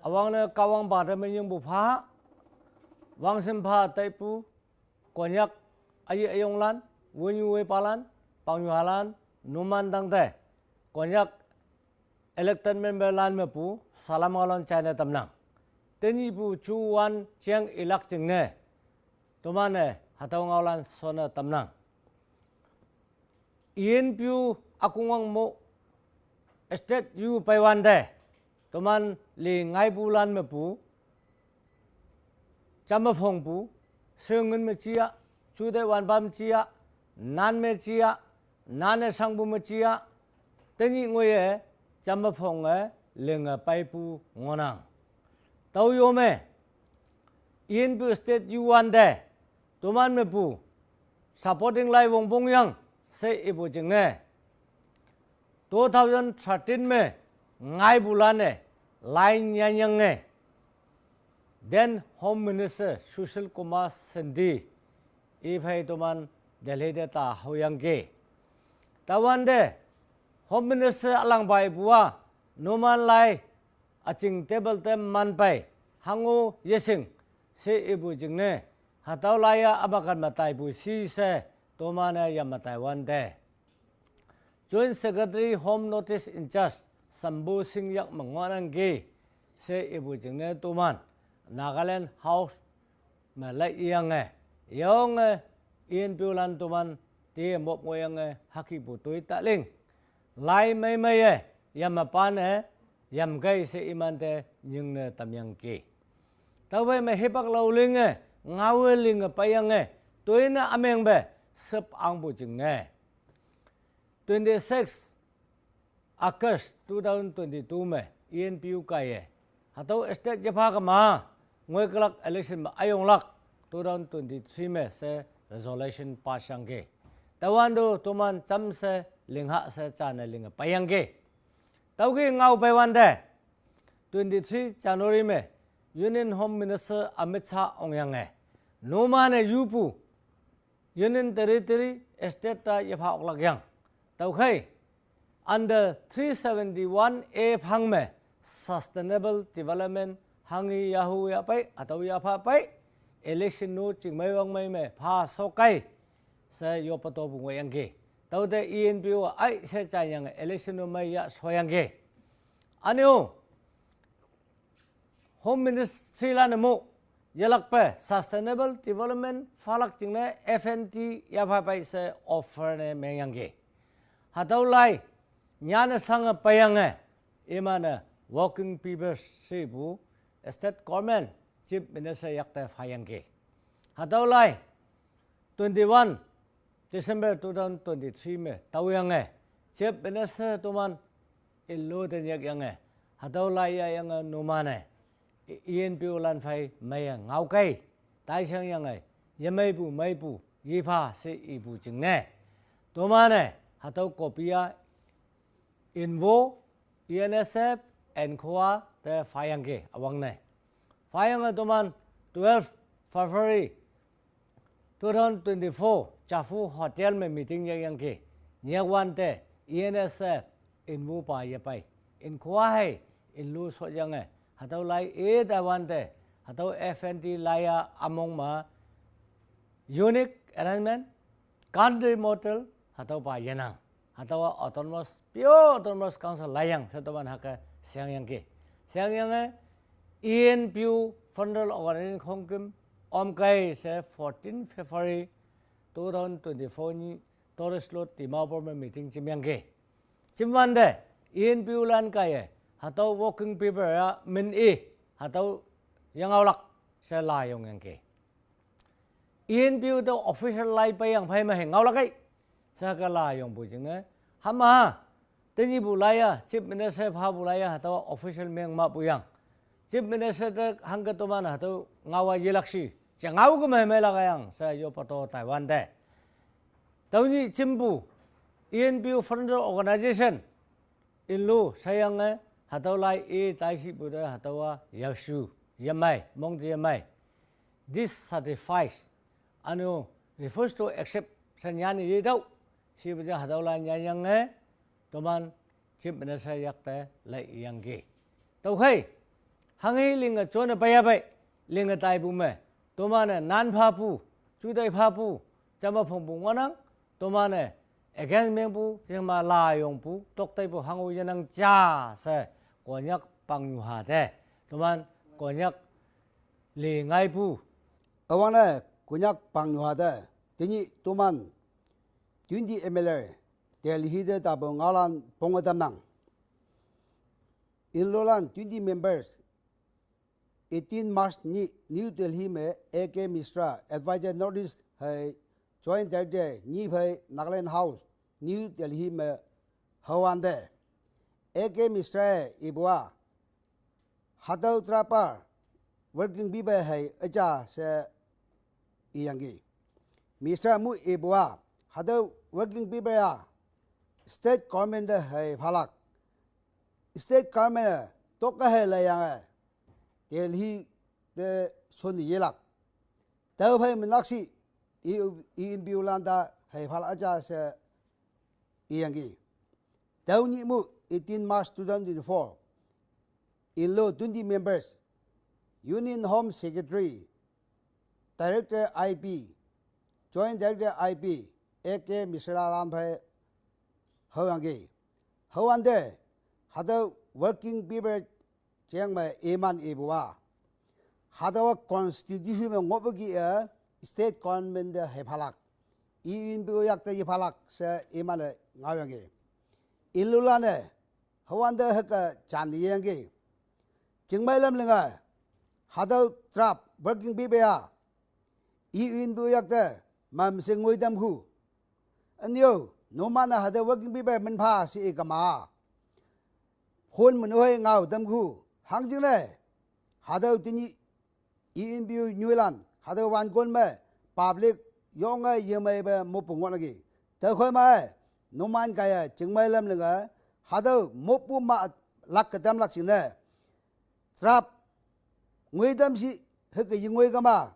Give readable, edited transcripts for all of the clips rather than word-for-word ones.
awang na kawang bata menyung bupa wang sempa taipu konyak ayi ayong lan wunyu we palan pangyuhalan numan dangte konyak elected member lan mepu salam alon China tamnang teni pu chuan chiang ilak chingne tomane hatawang alan sona tamnang ien piu akungang mo state yu paiwande toman li ngai bulan mepu chama phong pu seungun me chia chude wan bam chia nan me chia nan sang bu me chia teni ngoye chama phong e lenga pai pu ngonang tau yo me ien pu state yu wande toman mepu supporting lai wong bong yang se ibu jingne 2013 में ngai bulane line yang ne then home minister Sushil Kumar Sindhi ifai toman Delhi de ta hoyang ge tawande home minister alang bai bua noman lai aching table tem man pai hangu yesing se ibu jingne hataw laya abakan matai bu si se tomana yamatai wande Joint Secretary Home Notice in Charge Sambu Singh Yak Mangwanang Ge se ibu jingne tuman Nagaland House ma lai yang yong in pulan tuman ti mop ngoyang haki bu tui ta ling lai mai mai yam pan yam gai se imante nyung ne tamyang ke tawe me hepak lo ling ngawe ling payang tui na ameng be sep ang bu jingne 26 August 2022 में ENPU का ये हतो स्टेट जफा का माँ ngoy kelak election ayong lak 2023 में से resolution pasangge tawando tuman cham se lingha se chana linga payangge tawgi ngau paiwande 23 January में Union Home Minister Amit Shah ongyang noma ne yupu Union Territory state ta yafa oklak yang tawkhai under 371A phang me sustainable development hangi yahu ya pai atau ya pha pai election no chingmai wang mai me pha so kai se yo pato bu ngoi angge tawde ENPO ai se chayang election no mai ya soyangge anyo home ministry la namo yalak pe sustainable development phalak chingne FNT ya pha pai se offer ne mengangge hataw lai nyana sang payang emana working people sebu state government chief minister yakta phayang ge hataw lai 21 December 2023 में tawang chief minister tuman illo den yak yang hataw lai ya yang numane ENPO lan phai mai ngau kai tai sang yang yamai bu mai bu yipha se ibu jingne tumane hataw kopia Invo, ENSF, and Khoa the Fayangge awang ne. Fayang tuman 12 February 2024 Chafu Hotel में meeting yang ke nyagwan te ENSF Invo pa ye pai in Khoa hai in lu so yang hataw lai e dawan te hataw FNT laya among ma unique arrangement country model hataw pa yanang atau autonomous pure autonomous council layang satuan hak siang yang ke siang yang ENPU federal organization khongkim omkai se 14 February 2024 ni Torres Road Dimapur में meeting चिम्यांग के चिम्वांडे ENPU lan kai hatau working paper ya min hatau yang awlak se layong yang ke ENPU to official lai pa yang phai ma he ngawlak kai sakala yung bujing hama teni bulaya chief minister pha bulaya hataw official meng ma buyang chief minister hangka to man hataw ngawa yelaksi changau ko mai mai lagayang sa yo pato Taiwan de tawni chimbu ENPU federal organization illu sayang hataw lai e taisi buda hatawa yasu yamai mong yamai this certifies anu refers to accept sanyani yedau si baca hadaula nyayang toman chief minister yakta lai yang ge tau khai hàng ấy liền cái chỗ này bây giờ liền cái tai bù mẹ tụi mà này nan phá bù chui đây phá bù chăm mà phong bù ngon năng tụi mà này against miếng bù nhưng mà lại用bù tốc tay bù hàng ấy cho năng cha sẽ có nhắc bằng nhiều hạt thế tụi mà có nhắc liền ngay bù ở ngoài này có nhắc bằng nhiều hạt thế thế nhỉ tụi mình 20 MLA Delhi de ta bong alan pong tam nang in lolan 20 members 18 March ni New Delhi में AK Misra advisor notice है joint director ni भाई Nagaland House New Delhi में हवान दे AK Misra इबुआ हाथों त्रापा working people है अच्छा से इयांगी Misra मु इबुआ हाथों working people या state government है भालक state government तो कहे ले यांगे Delhi de Sunni Yelak. Tao phải mình lắc xí, in biểu lan ta hay phải là cha sẽ yên gì. Tao nhị mu 18 March 2024. In law 20 members, Union Home Secretary, Director IP, Joint Director IP, AK Misra Lam phải hậu ang gì. Hậu anh đây, had working people Chiang Mai Eman Ebua. Hadawa Constitution Mobugi State Government Hepalak. In Buyak the Yepalak, Sir Emane Nayangi. Ilulane, Hawanda Haka Chandiyangi. Chiang Mai Lamlinga. Hadaw Trap, Working Bibia. In Buyak the Mam Sing with them who. And you, no man had a working Bibia Menpa, see Gama. Hun Manoy Now, them who. Hang jing le, hadaw tini in view New Zealand, hadaw wan kon me public yong ay yemay ba mo pungon lagi. Tao khoy ma no man kaya ching may lam lenga hadaw mo pu ma lak katam lak sing ne. Trap ngui dam si hek yi ngui ka ma.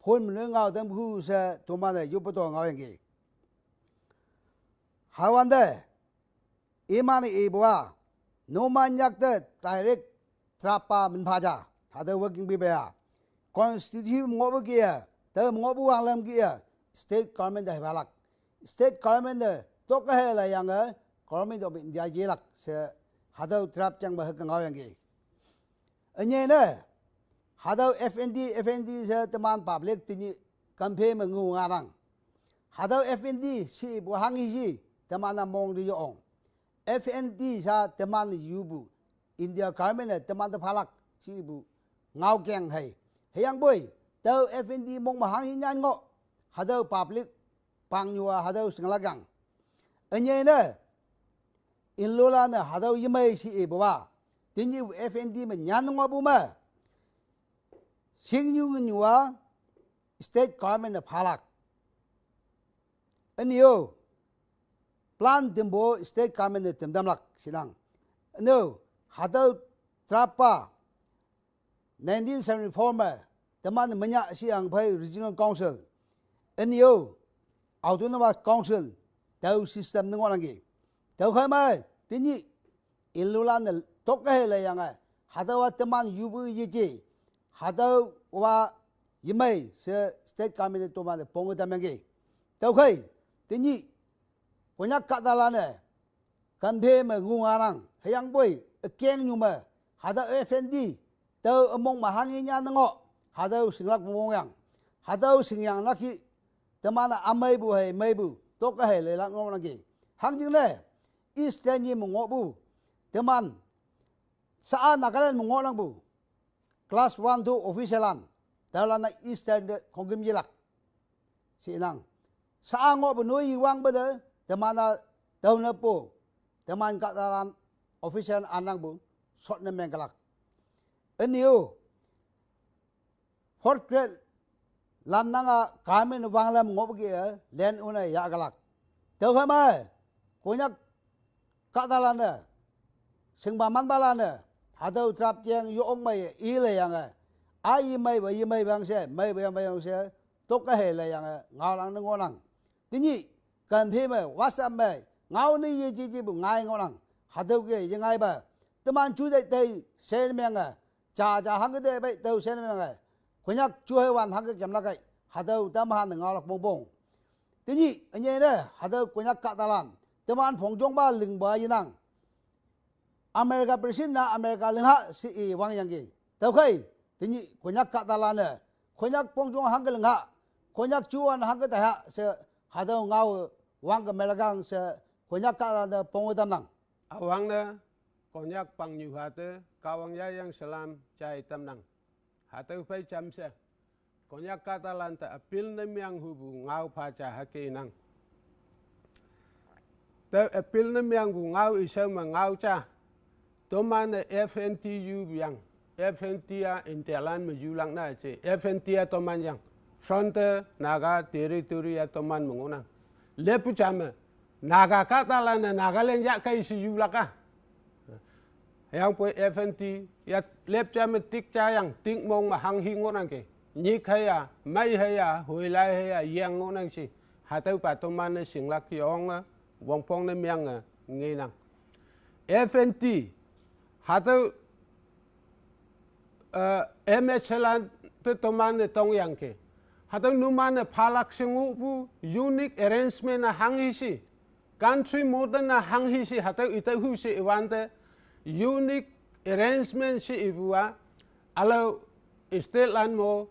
Phon mne ngao dam khu sa to ma ne yu pa to ngao yang gi. Hawan de imani ibwa no man yak de direct Trapa Minpaja, had a working bibia. Constitution Mobagia, the Mobu Alam Gia, State Government of Halak. State Government, Tokahela Younger, Government of India Jelak, Sir Hado Trap Chang Bahakangi. And yet, Hado FND, the man public, campaign Mangu Arang. Hado FND, she Buhangi, the man among the own. FND, the man Yubu. India government teman terpalak si ibu ngau keng hai yang boy tau FND mong mahang hinyan ngo hadau public pangnyua hadau singlagang anye ne inlola ne hadau yimai si ibu ba tinji FND men nyan ngo bu ma singyu nyua state government palak anyo plan tembo state government temdamlak sinang no Hadaw Trapa 1974 में तमाम मन्या सियांग भाई regional council NEO autonomous council tahu system nengok lagi tahu kai mai tini ilulan tok kai le yang hadaw teman yubu yeje hadaw wa yimai se state cabinet to ma pong tam yang tahu kai tini konyak kadalane kanphe me ngungarang hayang boy keng nyuma hada FND tau among mahanginya nengo hada singlak mongyang hada singyang laki temana amai bu hai mai bu tok hai le lang ngong lagi hangjing le eastern yi mongo bu teman saa Nagaland mongo lang bu class 1 2 officialan dalana eastern kongim yelak sinang saa ngo bu noi yiwang ba de temana dauna po teman katalan official anang bu shot na mengalak eniu fourth grade lam nanga kamen wanglam ngobgi len una ya galak tau phama konyak kadalana singba manbalana hadau trap jeng yo ong mai ile yang ai mai bang se mai bang se tok ka he le yang ngalang ngolang tini kan phe mai whatsapp mai ngau ni ye ji bu ngai ngolang hadaw ge yengai ba teman chu dai dai se meng cha hang cái đây bây tàu xe này ngay quên nhắc chúa hay hoàn hang cái kiểm là cái hạt tàu tam han ngào là bông bông thế nhỉ anh nhớ đấy hạt tàu quên nhắc Catalan tam han phong trong ba lưng ba yên năng America president na America lưng hạ si wang yang cái tàu khai thế nhỉ quên nhắc Catalan này quên nhắc phong trong hang cái lưng hạ quên nhắc chúa hang cái đại hạ sẽ hạt tàu ngào wang cái America sẽ quên nhắc Catalan phong tam năng awang na konyak pang nyu hate kawang ya yang salam chai tam nang hate pai cham se konyak Catalan ta apil na miang hubu ngau pha cha hake nang ta apil na miang gu ngau isa ma ngau cha to man FNTU biang FNT intelan ma julang na che FNT to man yang front naga territory to man mongona lepu chama naga Catalan na Nagaland ya kai si julaka yang poi FNT ya lep chama tik cha yang tik mong ma hang hi ngon ang ke ni khaya mai haya hoi lai haya yang ngon ang si hatau pa to man sing lak yong wong pong na miang ngi nang FNT hatau MHLan to man tong yang ke hatau nu man phalak singu pu unique arrangement na hang hi si country modern na hang hi si hatau ita hu si iwante unique arrangement si ibua alo state land mo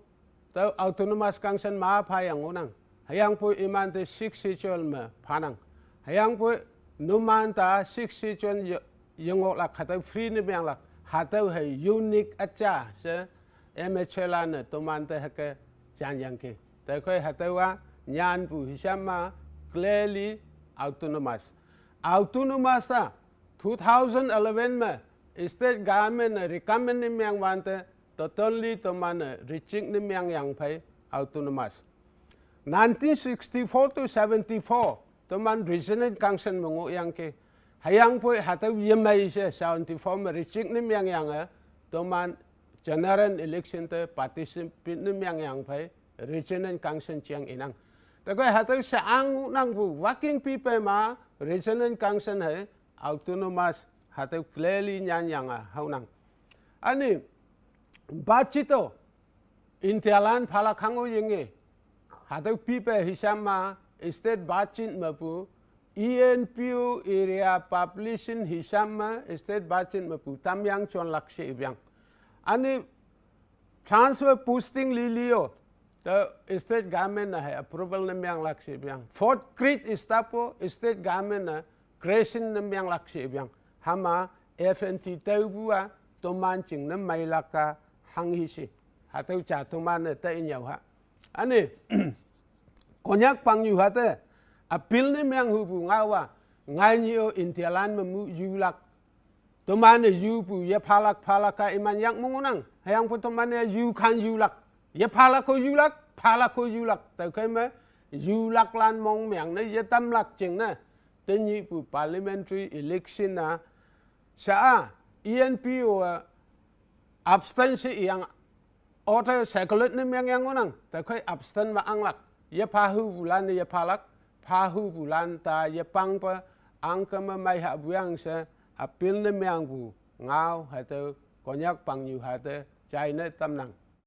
tau autonomous kansan ma pha yang onang hayang po iman te 6 sichol ma phanang hayang po numan ta 6 sichon yongok la khatau free ne byang la hatau hai unique acha se MHLan to man te hake chan yang ke ta khoi hatau wa nyan pu hisama clearly autonomous ta 2011 में state government recommend निम्यांग वांते totally तो मान reaching निम्यांग yang भाई autonomous 1964 to 74 तो मान regional council मंगो yang के hayang poi hataw yemai se 74 में reaching निम्यांग yang है तो मान general election ते participate निम्यांग yang भाई regional council chiang inang तो कोई hataw sa ang nang bu working people ma regional council है autonomous hataw clearly nyan yang haunang ani bachito intelan phala khango yenge hataw people hisama state bachin mapu ENPU area population hisama state bachin mapu tamyang chon lakse ibyang ani transfer posting lilio the state government na hai approval namyang lakse ibyang Fort Creek istapo state government na creation namyang lakse ibyang hama FNT tawbua to manching na mailaka hanghisi hataw cha to man ta inyaw ha ani konyak pangyu hate apil ne myang hubu ngawa ngai nyo intelan memu yulak to man yupu ye phalaka iman yak mungunang hayang po to man yu khan yulak ye phalako yulak ta kai ma yulak lan mong myang ne ye tam lak ching na tenyi pu parliamentary election na sa ENPO abstain si yang order secular ni yang ngonang ta khoi abstain ma anglak ye phahu bulan ye phahu bulan ta ye pang pa angka ma mai ha buang se apil ni myang bu ngao ha te konyak pang yu ha te chai ne tam nang